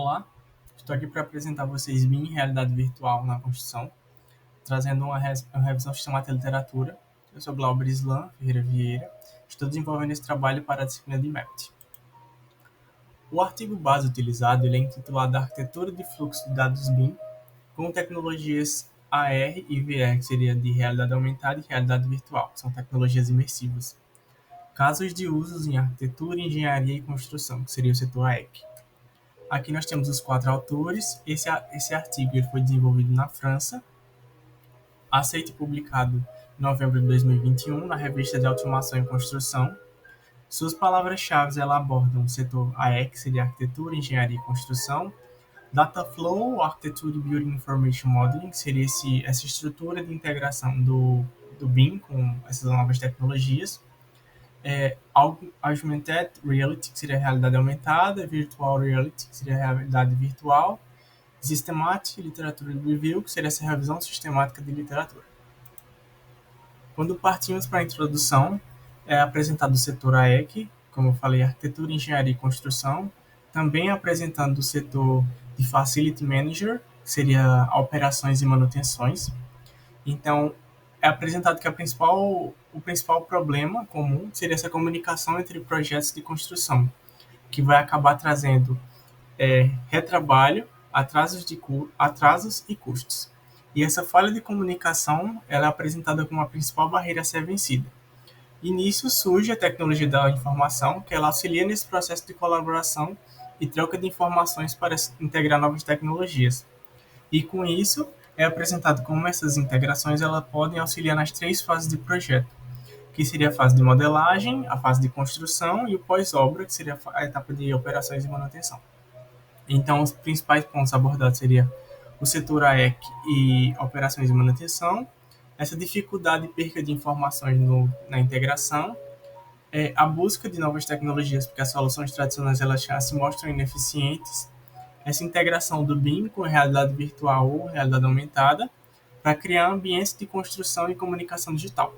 Olá, estou aqui para apresentar a vocês BIM, Realidade Virtual na Construção, trazendo uma revisão sistemática de literatura. Eu sou Glauber Islan Ferreira Vieira, estou desenvolvendo esse trabalho para a disciplina de MAPT. O artigo base utilizado é intitulado Arquitetura de Fluxo de Dados BIM com tecnologias AR e VR, que seria de realidade aumentada e realidade virtual, que são tecnologias imersivas. Casos de usos em arquitetura, engenharia e construção, que seria o setor AEC. Aqui nós temos os 4 autores. Esse artigo ele foi desenvolvido na França, aceito e publicado em novembro de 2021 na revista de Automação e Construção. Suas palavras-chave ela abordam o setor AEC, que seria Arquitetura, Engenharia e Construção, Data Flow, Architecture Building Information Modeling, que seria essa estrutura de integração do BIM com essas novas tecnologias, Augmented Reality, que seria a realidade aumentada, Virtual Reality, que seria a realidade virtual, Systematic Literature Review, que seria essa revisão sistemática de literatura. Quando partimos para a introdução, é apresentado o setor AEC, como eu falei, Arquitetura, Engenharia e Construção, também apresentando o setor de Facility Manager, que seria operações e manutenções. Então, é apresentado que o principal problema comum seria essa comunicação entre projetos de construção, que vai acabar trazendo retrabalho, atrasos e custos. E essa falha de comunicação ela é apresentada como a principal barreira a ser vencida. E nisso surge a tecnologia da informação, que ela auxilia nesse processo de colaboração e troca de informações para integrar novas tecnologias. E com isso, é apresentado como essas integrações elas podem auxiliar nas 3 fases de projeto, que seria a fase de modelagem, a fase de construção e o pós-obra, que seria a etapa de operações e manutenção. Então, os principais pontos abordados seriam o setor AEC e operações de manutenção, essa dificuldade e perca de informações na integração, a busca de novas tecnologias, porque as soluções tradicionais elas já se mostram ineficientes, essa integração do BIM com realidade virtual ou realidade aumentada, para criar ambientes de construção e comunicação digital.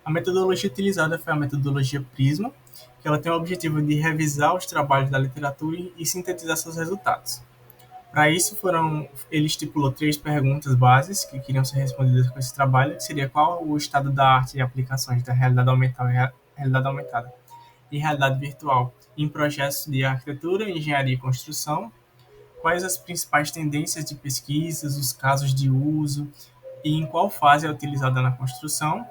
A metodologia utilizada foi a metodologia Prisma, que ela tem o objetivo de revisar os trabalhos da literatura e sintetizar seus resultados. Para isso, ele estipulou 3 perguntas bases que queriam ser respondidas com esse trabalho, que seria qual o estado da arte e aplicações da realidade aumentada e realidade virtual em projetos de arquitetura, engenharia e construção, quais as principais tendências de pesquisas, os casos de uso e em qual fase é utilizada na construção,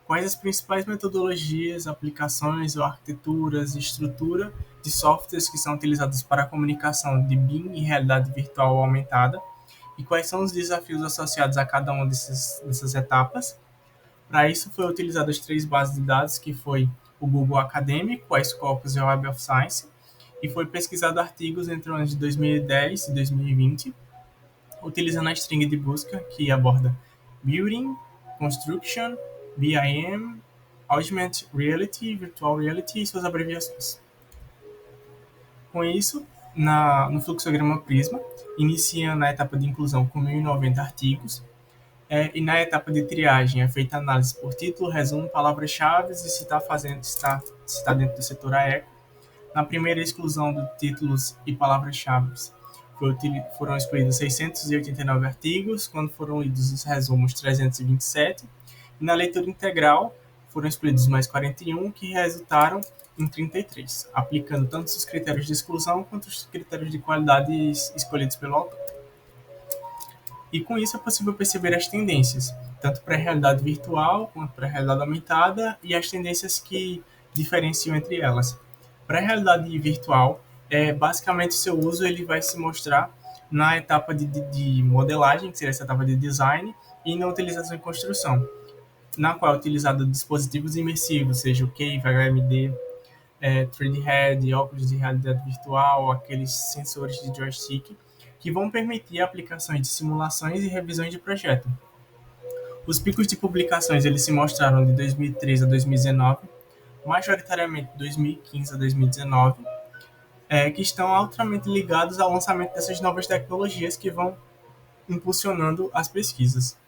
quais as principais metodologias, aplicações ou arquiteturas e estrutura de softwares que são utilizados para a comunicação de BIM e realidade virtual aumentada e quais são os desafios associados a cada uma dessas etapas. Para isso foi utilizado as 3 bases de dados, que foi o Google Acadêmico, a Scopus e a Web of Science, e foi pesquisado artigos entre os anos de 2010 e 2020, utilizando a string de busca que aborda Building, Construction, BIM, Augmented Reality, Virtual Reality e suas abreviações. Com isso, no fluxograma Prisma, inicia na etapa de inclusão com 1090 artigos, e na etapa de triagem é feita análise por título, resumo, palavras-chave e se está dentro do setor AECO. Na primeira exclusão de títulos e palavras-chave foram escolhidos 689 artigos, quando foram lidos os resumos 327, e na leitura integral foram escolhidos mais 41, que resultaram em 33, aplicando tanto os critérios de exclusão quanto os critérios de qualidade escolhidos pelo autor. E com isso é possível perceber as tendências, tanto para a realidade virtual quanto para a realidade aumentada e as tendências que diferenciam entre elas. Para a realidade virtual, basicamente o seu uso ele vai se mostrar na etapa de modelagem, que seria essa etapa de design, e na utilização e construção, na qual é utilizado dispositivos imersivos, seja o Cave, HMD, 3D Head, óculos de realidade virtual, aqueles sensores de joystick, que vão permitir aplicações de simulações e revisões de projeto. Os picos de publicações eles se mostraram de 2013 a 2019, majoritariamente de 2015 a 2019, que estão altamente ligados ao lançamento dessas novas tecnologias que vão impulsionando as pesquisas.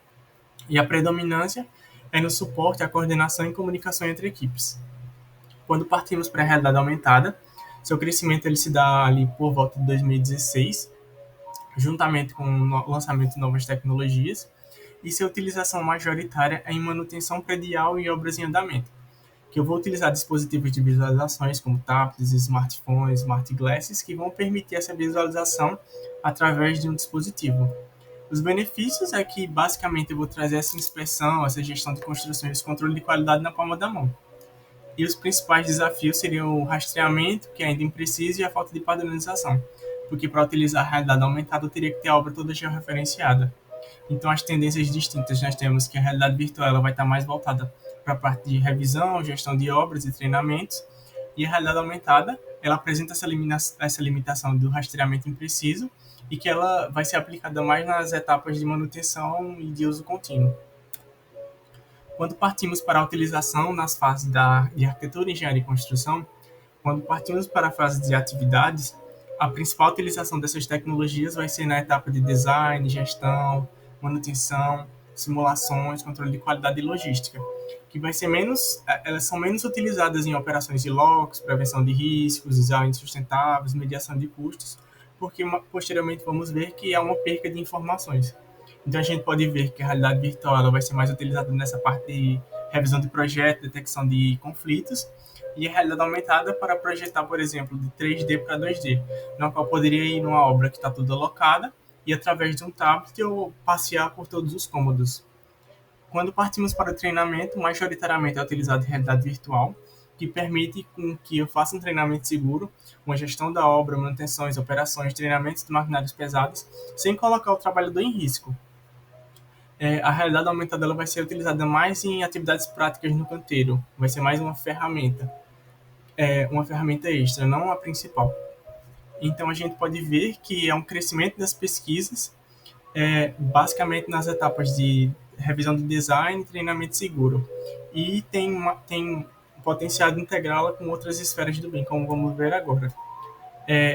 E a predominância é no suporte, a coordenação e comunicação entre equipes. Quando partimos para a realidade aumentada, Seu crescimento ele se dá ali por volta de 2016, juntamente com o lançamento de novas tecnologias, e sua utilização majoritária é em manutenção predial e obras em andamento, que eu vou utilizar dispositivos de visualizações como tablets, smartphones, smart glasses, que vão permitir essa visualização através de um dispositivo. Os benefícios é que, basicamente, eu vou trazer essa inspeção, essa gestão de construções, esse controle de qualidade na palma da mão. E os principais desafios seriam o rastreamento, que é ainda impreciso, e a falta de padronização, porque para utilizar a realidade aumentada eu teria que ter a obra toda georreferenciada. Então, as tendências distintas, nós temos que a realidade virtual ela vai estar mais voltada para a parte de revisão, gestão de obras e treinamentos, e a realidade aumentada ela apresenta essa limitação do rastreamento impreciso e que ela vai ser aplicada mais nas etapas de manutenção e de uso contínuo. Quando partimos para a utilização nas fases de arquitetura, engenharia e construção, quando partimos para a fase de atividades, a principal utilização dessas tecnologias vai ser na etapa de design, gestão, manutenção, simulações, controle de qualidade e logística, que vai ser menos, elas são menos utilizadas em operações de LOCs, prevenção de riscos, design sustentáveis, mediação de custos, porque posteriormente vamos ver que há uma perca de informações. Então a gente pode ver que a realidade virtual ela vai ser mais utilizada nessa parte de revisão de projeto, detecção de conflitos, e a realidade aumentada para projetar, por exemplo, de 3D para 2D, na qual poderia ir numa obra que está toda alocada e através de um tablet eu passear por todos os cômodos. Quando partimos para o treinamento, majoritariamente é utilizado realidade virtual, que permite com que eu faça um treinamento seguro, uma gestão da obra, manutenções, operações, treinamentos de maquinários pesados, sem colocar o trabalhador em risco. A realidade aumentada ela vai ser utilizada mais em atividades práticas no canteiro, vai ser mais uma ferramenta extra, não a principal. Então a gente pode ver que é um crescimento das pesquisas, basicamente nas etapas de revisão de design e treinamento seguro. E tem um potencial de integrá-la com outras esferas do bem, como vamos ver agora.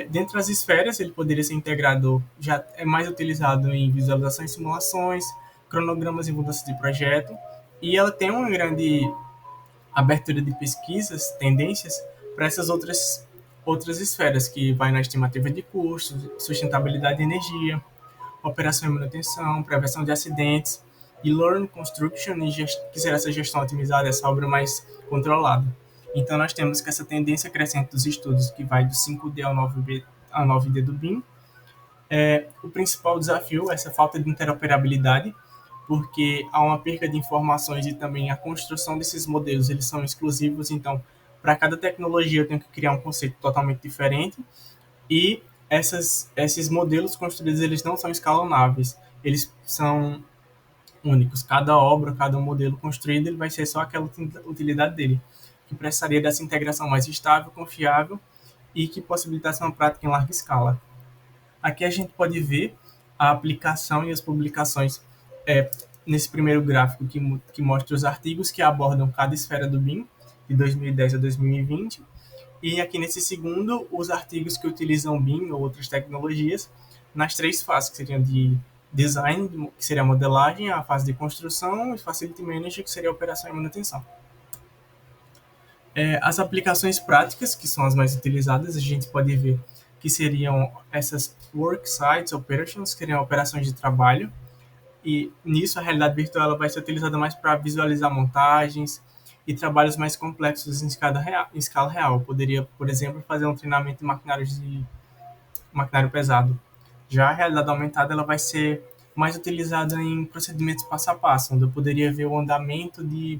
Dentre as esferas, ele poderia ser integrado, já é mais utilizado em visualizações e simulações, cronogramas e mudanças de projeto, e ela tem uma grande abertura de pesquisas, tendências para essas outras esferas, que vai na estimativa de custos, sustentabilidade de energia, operação e manutenção, prevenção de acidentes, e Learn Construction, que será essa gestão otimizada, essa obra mais controlada. Então, nós temos que essa tendência crescente dos estudos, que vai do 5D ao 9D do BIM, o principal desafio é essa falta de interoperabilidade, porque há uma perca de informações e também a construção desses modelos, eles são exclusivos, então, para cada tecnologia eu tenho que criar um conceito totalmente diferente, e esses modelos construídos, eles não são escalonáveis, eles são únicos. Cada obra, cada modelo construído, ele vai ser só aquela utilidade dele, que precisaria dessa integração mais estável, confiável e que possibilitasse uma prática em larga escala. Aqui a gente pode ver a aplicação e as publicações nesse primeiro gráfico que mostra os artigos que abordam cada esfera do BIM, de 2010 a 2020, e aqui nesse segundo, os artigos que utilizam BIM ou outras tecnologias nas três fases, que seriam de design, que seria a modelagem, a fase de construção, e facility manager, que seria a operação e manutenção. As aplicações práticas, que são as mais utilizadas, a gente pode ver que seriam essas work sites operations, que seriam operações de trabalho, e nisso a realidade virtual ela vai ser utilizada mais para visualizar montagens e trabalhos mais complexos em escala real. Poderia, por exemplo, fazer um treinamento de maquinário pesado. Já a realidade aumentada ela vai ser mais utilizada em procedimentos passo a passo, onde eu poderia ver o andamento de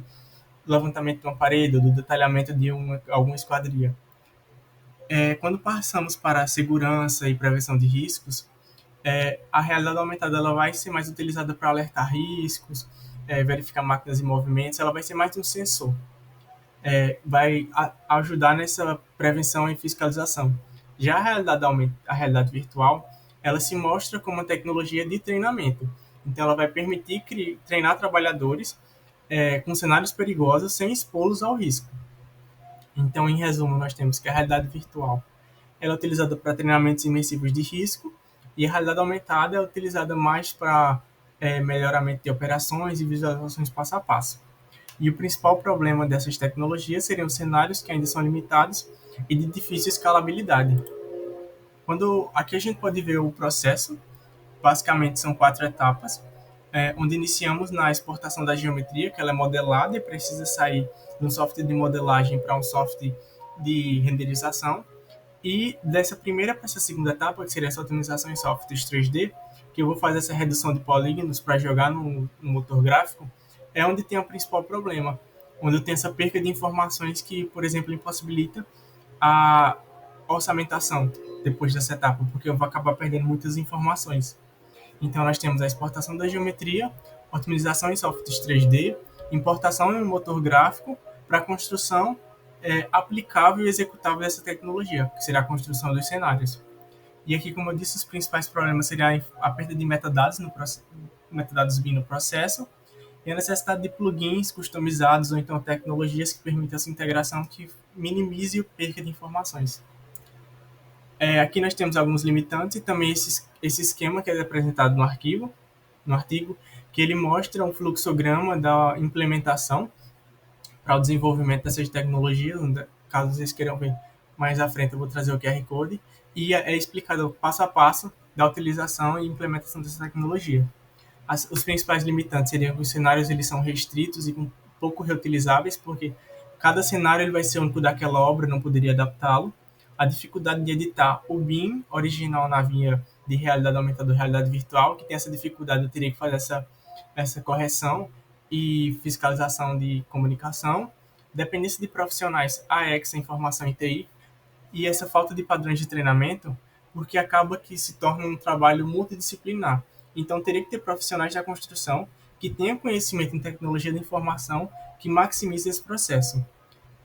levantamento de uma parede ou do detalhamento de alguma esquadria. Quando passamos para a segurança e prevenção de riscos, a realidade aumentada ela vai ser mais utilizada para alertar riscos, verificar máquinas em movimentos, ela vai ser mais um sensor. Vai ajudar nessa prevenção e fiscalização. Já a realidade virtual, ela se mostra como uma tecnologia de treinamento. Então, ela vai permitir treinar trabalhadores com cenários perigosos sem expô-los ao risco. Então, em resumo, nós temos que a realidade virtual ela é utilizada para treinamentos imersivos de risco e a realidade aumentada é utilizada mais para melhoramento de operações e visualizações passo a passo. E o principal problema dessas tecnologias seriam cenários que ainda são limitados e de difícil escalabilidade. Quando aqui a gente pode ver o processo, basicamente são 4 etapas, onde iniciamos na exportação da geometria, que ela é modelada e precisa sair de um software de modelagem para um software de renderização. E dessa primeira para essa segunda etapa, que seria essa otimização em softwares 3D, que eu vou fazer essa redução de polígonos para jogar no motor gráfico, é onde tem o principal problema, onde eu tenho essa perca de informações que, por exemplo, impossibilita a orçamentação depois dessa etapa, porque eu vou acabar perdendo muitas informações. Então, nós temos a exportação da geometria, otimização em softwares 3D, importação em um motor gráfico para a construção aplicável e executável dessa tecnologia, que será a construção dos cenários. E aqui, como eu disse, os principais problemas seriam a perda de metadados, metadados vindo no processo, e a necessidade de plugins customizados ou então tecnologias que permitam essa integração que minimize a perda de informações. Aqui nós temos alguns limitantes e também esse esquema que é apresentado no artigo, que ele mostra um fluxograma da implementação para o desenvolvimento dessas tecnologias. Caso vocês queiram ver mais à frente, eu vou trazer o QR Code, e é explicado passo a passo da utilização e implementação dessa tecnologia. Os principais limitantes seriam que os cenários eles são restritos e pouco reutilizáveis, porque cada cenário ele vai ser único daquela obra, não poderia adaptá-lo. A dificuldade de editar o BIM original na via de realidade aumentada ou realidade virtual, que tem essa dificuldade, eu teria que fazer essa correção e fiscalização de comunicação. Dependência de profissionais, AX, informação e TI, e essa falta de padrões de treinamento, porque acaba que se torna um trabalho multidisciplinar. Então, teria que ter profissionais da construção que tenham conhecimento em tecnologia da informação que maximize esse processo.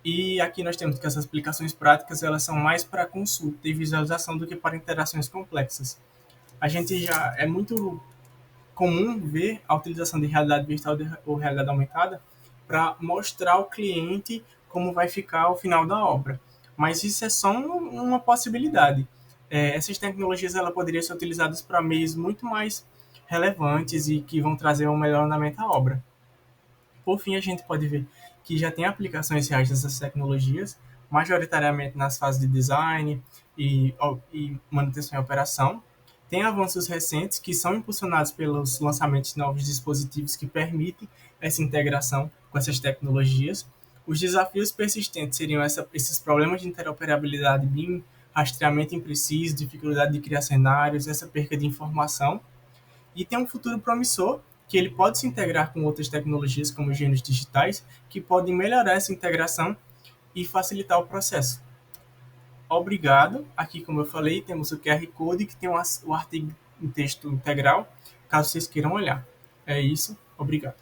E aqui nós temos que essas aplicações práticas elas são mais para consulta e visualização do que para interações complexas. A gente já é muito comum ver a utilização de realidade virtual ou realidade aumentada para mostrar ao cliente como vai ficar o final da obra. Mas isso é só uma possibilidade. Essas tecnologias ela poderiam ser utilizadas para meios muito mais relevantes e que vão trazer um melhor andamento à obra. Por fim, a gente pode ver que já tem aplicações reais dessas tecnologias, majoritariamente nas fases de design e manutenção e operação. Tem avanços recentes que são impulsionados pelos lançamentos de novos dispositivos que permitem essa integração com essas tecnologias. Os desafios persistentes seriam esses problemas de interoperabilidade BIM, rastreamento impreciso, dificuldade de criar cenários, essa perca de informação. E tem um futuro promissor que ele pode se integrar com outras tecnologias como engenhos digitais que podem melhorar essa integração e facilitar o processo. Obrigado. Aqui, como eu falei, temos o QR Code que tem o artigo em texto integral, caso vocês queiram olhar. É isso. Obrigado.